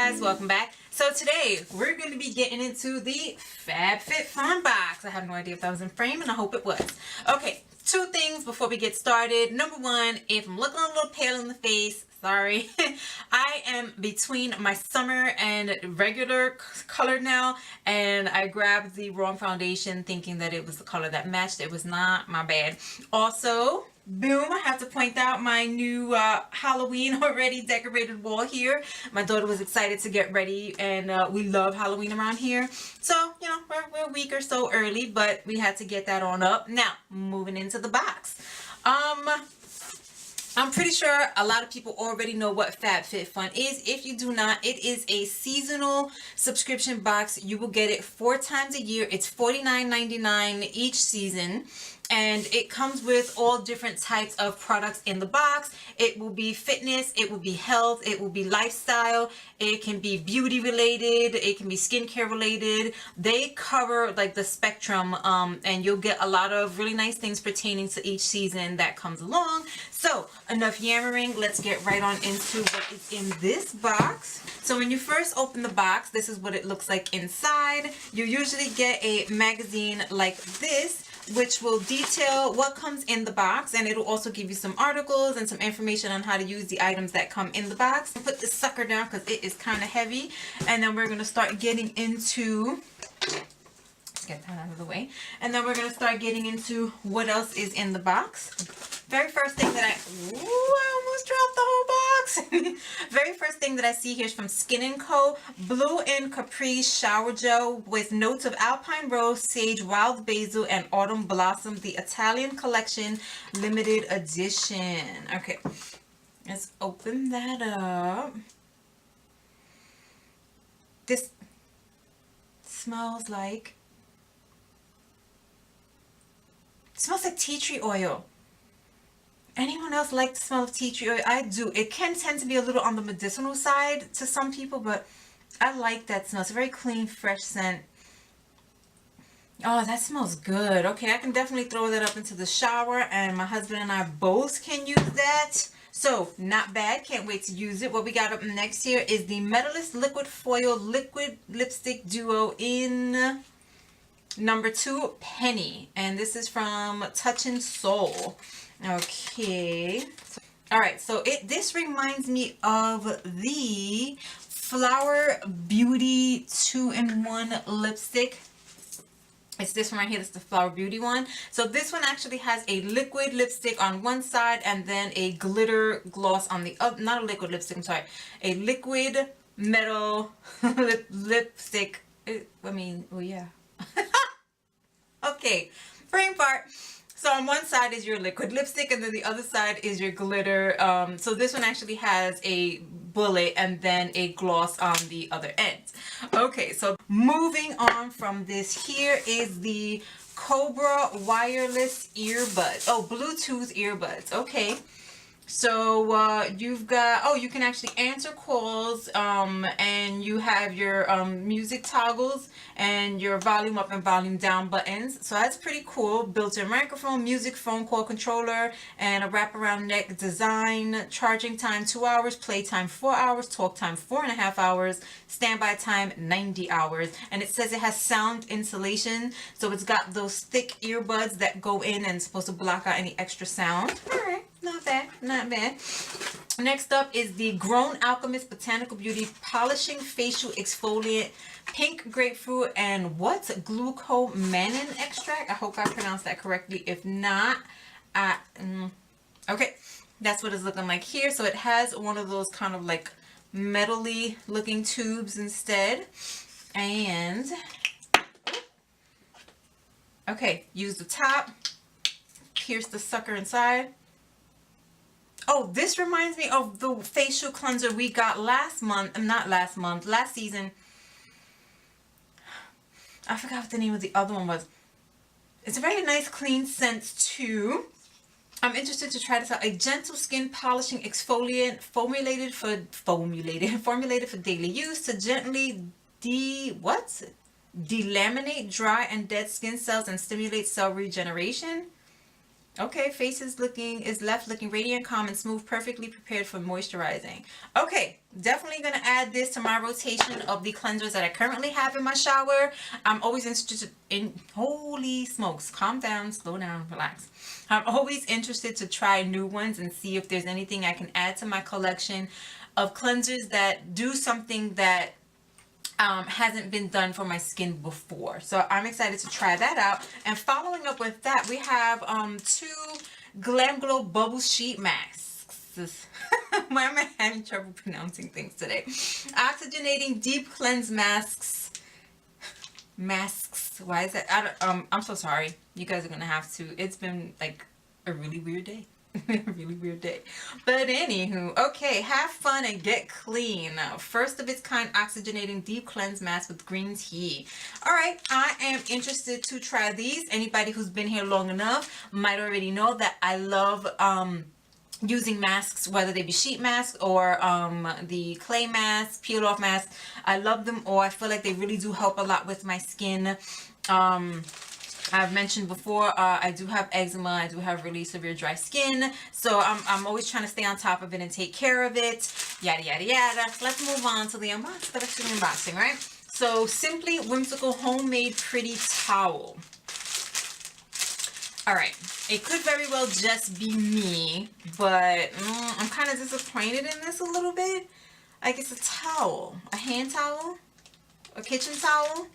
guys, welcome back. So today we're going to be getting into the Fabfitfun box. I have no idea if that was in frame, and I hope it was. Okay, two things before we get started. Number one, if I'm looking a little pale in the face, sorry. I am between my summer and regular color now, and I grabbed the wrong foundation thinking that it was the color that matched. It was not. My bad. Also, boom, I have to point out my new Halloween already decorated wall here. My daughter was excited to get ready, and we love Halloween around here. So, you know, we're a week or so early, but we had to get that on up. Now, moving into the box. I'm pretty sure a lot of people already know what Fabfitfun is. If you do not, it is a seasonal subscription box. You will get it 4 times a year. It's $49.99 each season. And it comes with all different types of products in the box. It will be fitness, it will be health, it will be lifestyle, it can be beauty related, it can be skincare related. They cover like the spectrum, and you'll get a lot of really nice things pertaining to each season that comes along. So enough yammering, let's get right on into what is in this box. So when you first open the box, this is what it looks like inside. You usually get a magazine like this, which will detail what comes in the box, and it'll also give you some articles and some information on how to use the items that come in the box. I'll put this sucker down because it is kind of heavy, and then we're going to start getting into, let's get that out of the way, and then we're going to start getting into what else is in the box. Very first thing that I almost dropped the whole box. Very first thing that I see here is from Skin&Co. Blue and Capri Shower Gel with notes of alpine rose, sage, wild basil, and autumn blossom. The Italian Collection limited edition. Okay, let's open that up. This smells like tea tree oil. Anyone else like the smell of tea tree oil? I do. It can tend to be a little on the medicinal side to some people, but I like that smell. It's a very clean, fresh scent. Oh, that smells good. Okay, I can definitely throw that up into the shower, and my husband and I both can use that. So, not bad. Can't wait to use it. What we got up next here is the Medalist Liquid Foil Liquid Lipstick Duo in number 2, Penny. And this is from Touchin' Soul. Okay, all right, so this reminds me of the Flower Beauty 2-in-1 lipstick. It's this one right here. It's the Flower Beauty one. So this one actually has a liquid lipstick on one side and then a glitter gloss on the other. Not a liquid lipstick, I'm sorry, a liquid metal lipstick. I mean, oh yeah. Okay, brain fart. So on one side is your liquid lipstick, and then the other side is your glitter. So this one actually has a bullet and then a gloss on the other end. Okay, so moving on from this, here is the Cobra wireless earbuds. Oh, Bluetooth earbuds. Okay. So you've got, oh, you can actually answer calls, and you have your music toggles and your volume up and volume down buttons. So that's pretty cool. Built-in microphone, music, phone call controller, and a wraparound neck design. Charging time 2 hours, play time 4 hours, talk time 4.5 hours, standby time 90 hours. And it says it has sound insulation, so it's got those thick earbuds that go in and it's supposed to block out any extra sound. All right. Not bad, not bad. Next up is the Grown Alchemist Botanical Beauty Polishing Facial Exfoliant, Pink Grapefruit and what's Glucomannan Extract. I hope I pronounced that correctly. If not, okay, that's what it's looking like here. So it has one of those kind of like metally looking tubes instead. And okay, use the top, pierce the sucker inside. Oh, this reminds me of the facial cleanser we got last season. I forgot what the name of the other one was. It's a very nice clean scent too. I'm interested to try this out. A gentle skin polishing exfoliant formulated for daily use to gently delaminate dry and dead skin cells and stimulate cell regeneration. Okay, face is left looking radiant, calm, and smooth, perfectly prepared for moisturizing. Okay, definitely gonna add this to my rotation of the cleansers that I currently have in my shower. I'm always interested in, holy smokes, calm down, slow down, relax. I'm always interested to try new ones and see if there's anything I can add to my collection of cleansers that do something that hasn't been done for my skin before. So I'm excited to try that out. And following up with that, we have 2 Glam Glow Bubble Sheet Masks. Why am I having trouble pronouncing things today? Oxygenating Deep Cleanse Masks. Why is that? I'm so sorry. You guys are gonna have to. It's been like a really weird day. A really weird day. But anywho, okay, have fun and get clean. First of its kind oxygenating deep cleanse mask with green tea. Alright, I am interested to try these. Anybody who's been here long enough might already know that I love using masks, whether they be sheet masks or the clay masks, peel off masks. I love them all. I feel like they really do help a lot with my skin. I've mentioned before, I do have eczema. I do have really severe dry skin. So I'm always trying to stay on top of it and take care of it. Yada, yada, yada. Let's move on to the unboxing, right? So, Simply Whimsical Homemade Pretty Towel. Alright. It could very well just be me, but I'm kind of disappointed in this a little bit. Like, it's a towel. A hand towel? A kitchen towel?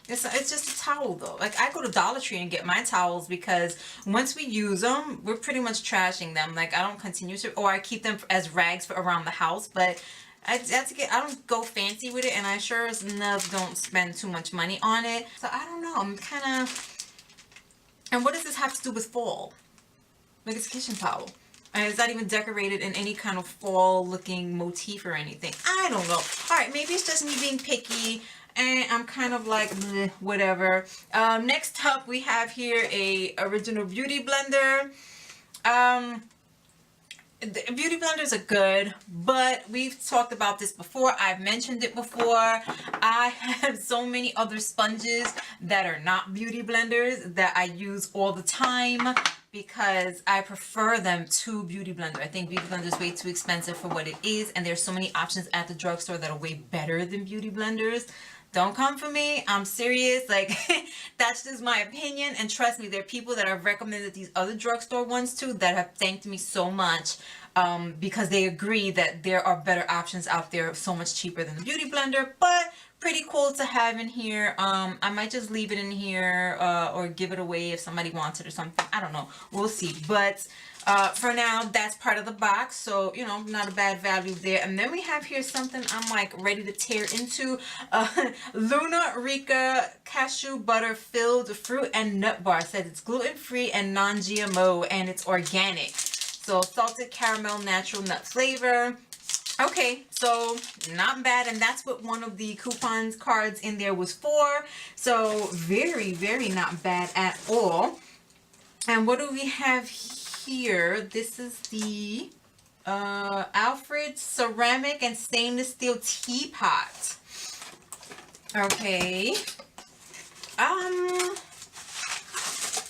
It's just a towel though. Like, I go to Dollar Tree and get my towels because once we use them, we're pretty much trashing them. Like, I don't continue to, or I keep them as rags for around the house, but I don't go fancy with it, and I sure as enough don't spend too much money on it. So I don't know. I'm kind of, and what does this have to do with fall? Like, it's a kitchen towel. And it's not even decorated in any kind of fall looking motif or anything. I don't know. Alright, maybe it's just me being picky. And I'm kind of like, bleh, whatever. Next up, we have here a original beauty blender. The beauty blenders are good, but we've talked about this before. I've mentioned it before. I have so many other sponges that are not beauty blenders that I use all the time because I prefer them to beauty blender. I think beauty blender is way too expensive for what it is, and there's so many options at the drugstore that are way better than beauty blenders. Don't come for me. I'm serious. Like, that's just my opinion. And trust me, there are people that have recommended these other drugstore ones too that have thanked me so much because they agree that there are better options out there so much cheaper than the beauty blender. But pretty cool to have in here. I might just leave it in here or give it away if somebody wants it or something. I don't know. We'll see. But for now, that's part of the box, so, you know, not a bad value there. And then we have here something I'm like ready to tear into. Luna Rica Cashew Butter Filled Fruit and Nut Bar. It says it's gluten-free and non-GMO, and it's organic. So, salted caramel natural nut flavor. Okay, so not bad, and that's what one of the coupons cards in there was for. So, very, very not bad at all. And what do we have here? This is the Alfred ceramic and stainless steel teapot. Okay.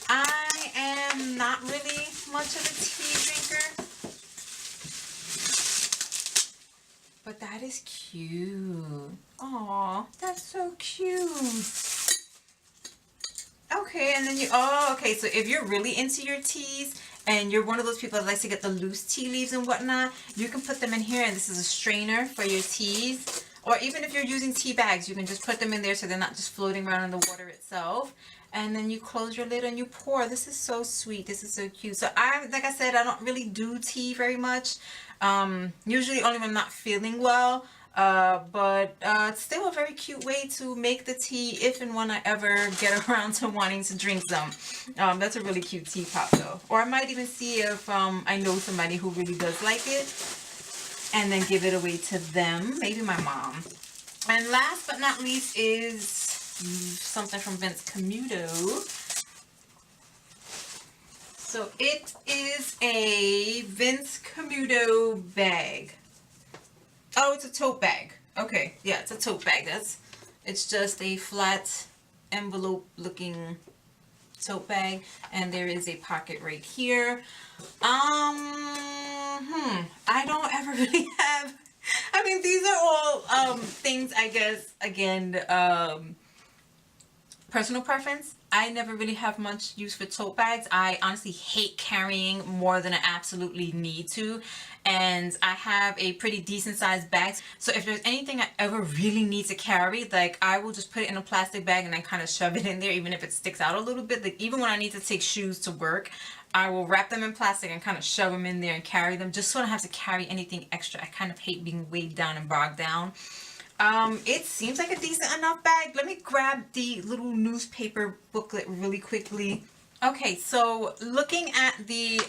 I am not really much of a tea drinker, but that is cute. Aw, that's so cute. Okay, and then okay, so if you're really into your teas and you're one of those people that likes to get the loose tea leaves and whatnot, you can put them in here, and this is a strainer for your teas. Or even if you're using tea bags, you can just put them in there so they're not just floating around in the water itself. And then you close your lid and you pour. This is so sweet. This is so cute. So like I said, I don't really do tea very much. Usually only when I'm not feeling well. But it's still a very cute way to make the tea if and when I ever get around to wanting to drink some. That's a really cute teapot though. Or I might even see if I know somebody who really does like it and then give it away to them. Maybe my mom. And last but not least is something from Vince Camuto. So it is a Vince Camuto bag. Oh, it's a tote bag. Okay, yeah, it's a tote bag. It's just a flat envelope looking tote bag, and there is a pocket right here. I don't ever really have, I mean, these are all things, I guess, again, personal preference. I never really have much use for tote bags. I honestly hate carrying more than I absolutely need to, and I have a pretty decent sized bag. So if there's anything I ever really need to carry, like, I will just put it in a plastic bag and then kind of shove it in there, even if it sticks out a little bit. Like, even when I need to take shoes to work, I will wrap them in plastic and kind of shove them in there and carry them, just so I don't have to carry anything extra. I kind of hate being weighed down and bogged down. It seems like a decent enough bag. Let me grab the little newspaper booklet really quickly. Okay, so looking at the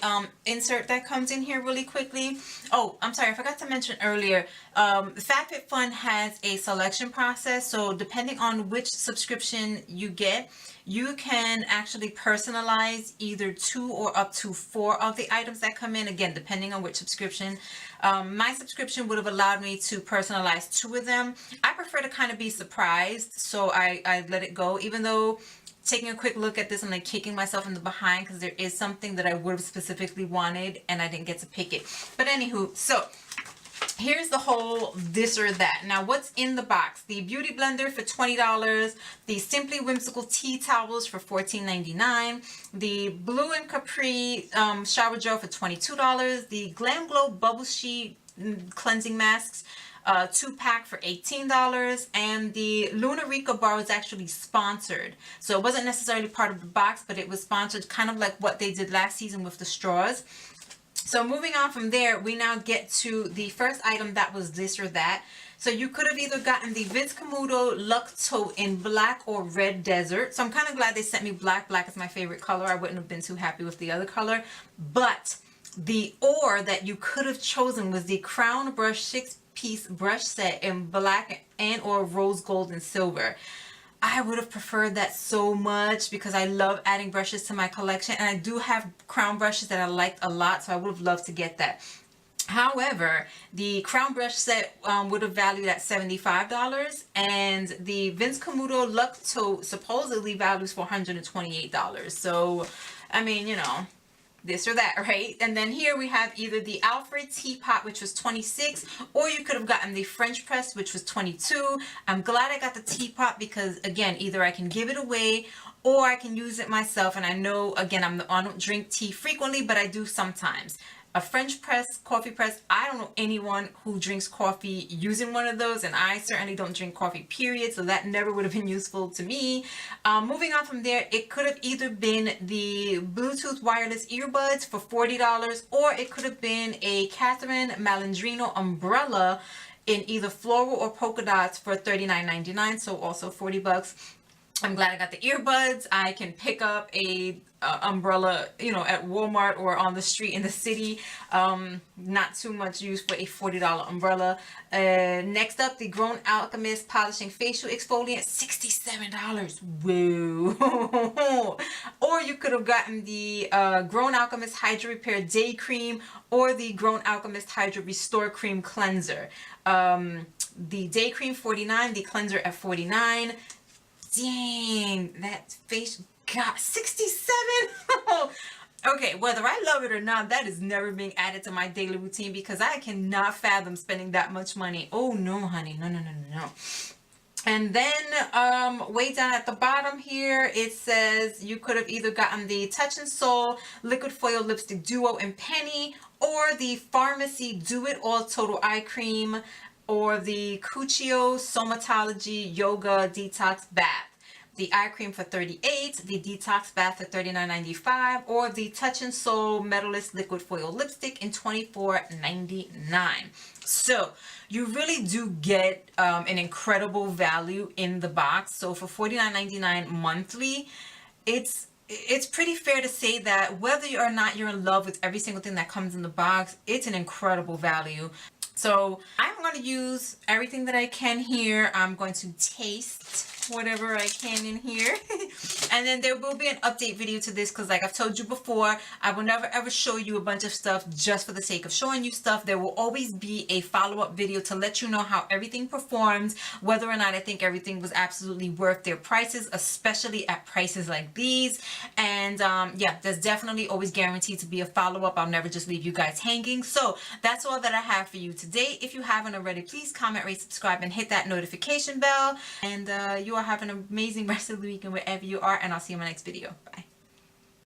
insert that comes in here really quickly. Oh, I'm sorry, I forgot to mention earlier, Fabfitfun has a selection process. So depending on which subscription you get, you can actually personalize either 2 or up to 4 of the items that come in, again, depending on which subscription. My subscription would have allowed me to personalize 2 of them. I prefer to kind of be surprised, so I let it go, even though taking a quick look at this, I'm like kicking myself in the behind, because there is something that I would have specifically wanted and I didn't get to pick it. But anywho, so here's the whole this or that. Now, what's in the box? The beauty blender for $20, the Simply Whimsical tea towels for $14.99, the Blue and Capri shower gel for $22, the Glam Glow Bubble Sheet cleansing masks, 2-pack for $18, and the Luna Rica bar was actually sponsored. So it wasn't necessarily part of the box, but it was sponsored, kind of like what they did last season with the straws. So moving on from there, we now get to the first item that was this or that. So you could have either gotten the Vince Camuto Luck Tote in black or red desert. So I'm kind of glad they sent me black. Black is my favorite color. I wouldn't have been too happy with the other color. But the or that you could have chosen was the Crown Brush 6-piece brush set in black and or rose gold and silver. I would have preferred that so much, because I love adding brushes to my collection, and I do have crown brushes that I liked a lot, so I would have loved to get that. However, the crown brush set would have valued at $75, and the Vince Camuto Luck Tote supposedly values for $128. So, I mean, you know, this or that, right? And then here we have either the Alfred teapot, which was $26, or you could have gotten the French press, which was $22. I'm glad I got the teapot, because again, either I can give it away or I can use it myself. And I know, again, I don't drink tea frequently, but I do sometimes. A French press, coffee press, I don't know anyone who drinks coffee using one of those, and I certainly don't drink coffee, period, so that never would have been useful to me. Moving on from there, it could have either been the Bluetooth wireless earbuds for $40, or it could have been a Catherine Malandrino umbrella in either floral or polka dots for $39.99, so also $40. I'm glad I got the earbuds. I can pick up a umbrella, you know, at Walmart or on the street in the city. Not too much use for a $40 umbrella. Next up, the Grown Alchemist Polishing Facial Exfoliant, $67. Whoa. Or you could have gotten the Grown Alchemist Hydro Repair Day Cream, or the Grown Alchemist Hydro Restore Cream Cleanser. The Day Cream $49, the cleanser at $49. Dang, that face got 67. Okay, whether I love it or not, that is never being added to my daily routine, because I cannot fathom spending that much money. Oh no, honey, no. And then way down at the bottom here, it says you could have either gotten the Touch and Soul Liquid Foil Lipstick Duo in Penny, or the Pharmacy Do It All Total Eye Cream, or the Cuccio Somatology Yoga Detox Bath. The eye cream for $38, the detox bath for $39.95, or the Touch and Soul Metalist Liquid Foil Lipstick in $24.99. So you really do get an incredible value in the box. So for $49.99 monthly, it's pretty fair to say that whether or not you're in love with every single thing that comes in the box, it's an incredible value. So I'm going to use everything that I can here. I'm going to taste whatever I can in here. And then there will be an update video to this because like I've told you before, I will never ever show you a bunch of stuff just for the sake of showing you stuff. There will always be a follow-up video to let you know how everything performs, whether or not I think everything was absolutely worth their prices, especially at prices like these. And yeah, there's definitely always guaranteed to be a follow-up. I'll never just leave you guys hanging. So that's all that I have for you today. If you haven't already, please comment, rate, subscribe, and hit that notification bell. And you all have an amazing rest of the weekend wherever you are, and I'll see you in my next video. Bye.